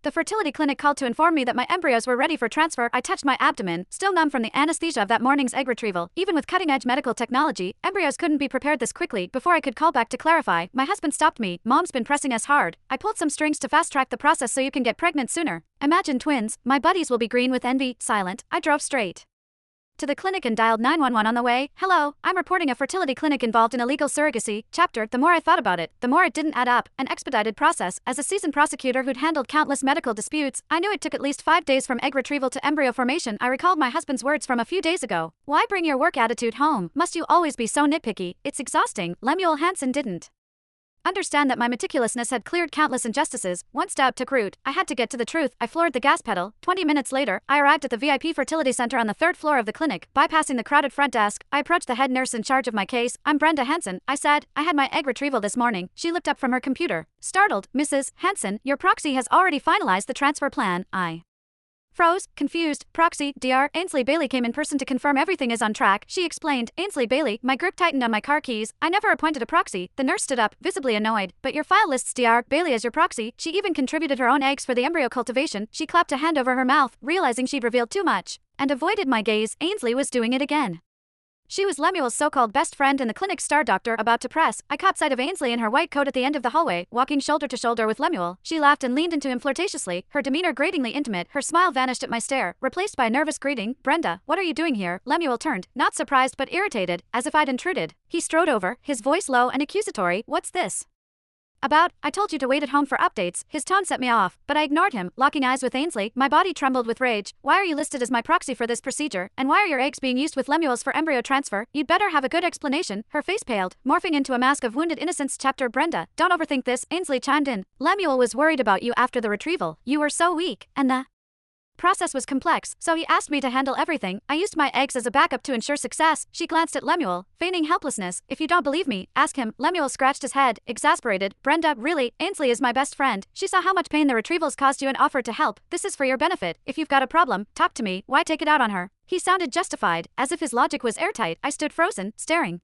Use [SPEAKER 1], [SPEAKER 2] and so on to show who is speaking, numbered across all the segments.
[SPEAKER 1] The fertility clinic called to inform me that my embryos were ready for transfer. I touched my abdomen, still numb from the anesthesia of that morning's egg retrieval. Even with cutting-edge medical technology, embryos couldn't be prepared this quickly. Before I could call back to clarify, my husband stopped me. Mom's been pressing us hard. I pulled some strings to fast-track the process so you can get pregnant sooner. Imagine twins. My buddies will be green with envy. Silent. I drove straight to the clinic and dialed 911 on the way. Hello, I'm reporting a fertility clinic involved in illegal surrogacy. Chapter. The more I thought about it, the more it didn't add up. An expedited process. As a seasoned prosecutor who'd handled countless medical disputes, I knew it took at least 5 days from egg retrieval to embryo formation. I recalled my husband's words from a few days ago. Why bring your work attitude home? Must you always be so nitpicky? It's exhausting. Lemuel Hansen didn't understand that my meticulousness had cleared countless injustices. Once doubt took root, I had to get to the truth. I floored the gas pedal. 20 minutes later, I arrived at the VIP fertility center on the 3rd floor of the clinic. Bypassing the crowded front desk, I approached the head nurse in charge of my case. I'm Brenda Hansen, I said. I had my egg retrieval this morning. She looked up from her computer. Startled, Mrs. Hansen, your proxy has already finalized the transfer plan. I froze, confused. Proxy, Dr. Ainsley Bailey came in person to confirm everything is on track. She explained. Ainsley Bailey, my grip tightened on my car keys. I never appointed a proxy. The nurse stood up, visibly annoyed. But your file lists Dr. Bailey as your proxy. She even contributed her own eggs for the embryo cultivation. She clapped a hand over her mouth, realizing she'd revealed too much, and avoided my gaze. Ainsley was doing it again. She was Lemuel's so-called best friend and the clinic's star doctor. About to press, I caught sight of Ainsley in her white coat at the end of the hallway, walking shoulder to shoulder with Lemuel. She laughed and leaned into him flirtatiously, her demeanor gratingly intimate. Her smile vanished at my stare, replaced by a nervous greeting. Brenda, what are you doing here? Lemuel turned, not surprised but irritated, as if I'd intruded. He strode over, his voice low and accusatory. What's this about? I told you to wait at home for updates. His tone set me off, but I ignored him, locking eyes with Ainsley. My body trembled with rage. Why are you listed as my proxy for this procedure? And why are your eggs being used with Lemuel's for embryo transfer? You'd better have a good explanation. Her face paled, morphing into a mask of wounded innocence. Chapter. Brenda, don't overthink this, Ainsley chimed in. Lemuel was worried about you after the retrieval. You were so weak, and the process was complex, so he asked me to handle everything. I used my eggs as a backup to ensure success. She glanced at Lemuel, feigning helplessness. If you don't believe me, ask him. Lemuel scratched his head, exasperated. Brenda, really? Ainsley is my best friend. She saw how much pain the retrievals caused you and offered to help. This is for your benefit. If you've got a problem, talk to me. Why take it out on her? He sounded justified, as if his logic was airtight. I stood frozen, staring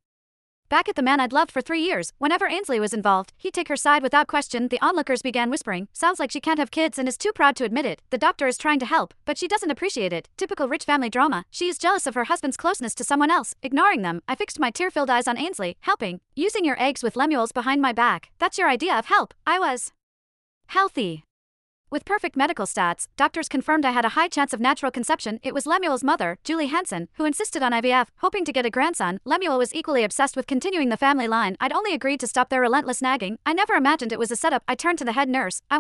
[SPEAKER 1] back at the man I'd loved for 3 years. Whenever Ainsley was involved, he'd take her side without question. The onlookers began whispering. Sounds like she can't have kids and is too proud to admit it. The doctor is trying to help, but she doesn't appreciate it. Typical rich family drama. She is jealous of her husband's closeness to someone else. Ignoring them, I fixed my tear-filled eyes on Ainsley. Helping. Using your eggs with Lemuel's behind my back. That's your idea of help. I was healthy. With perfect medical stats, doctors confirmed I had a high chance of natural conception. It was Lemuel's mother, Julie Hansen, who insisted on IVF, hoping to get a grandson. Lemuel was equally obsessed with continuing the family line. I'd only agreed to stop their relentless nagging. I never imagined it was a setup. I turned to the head nurse.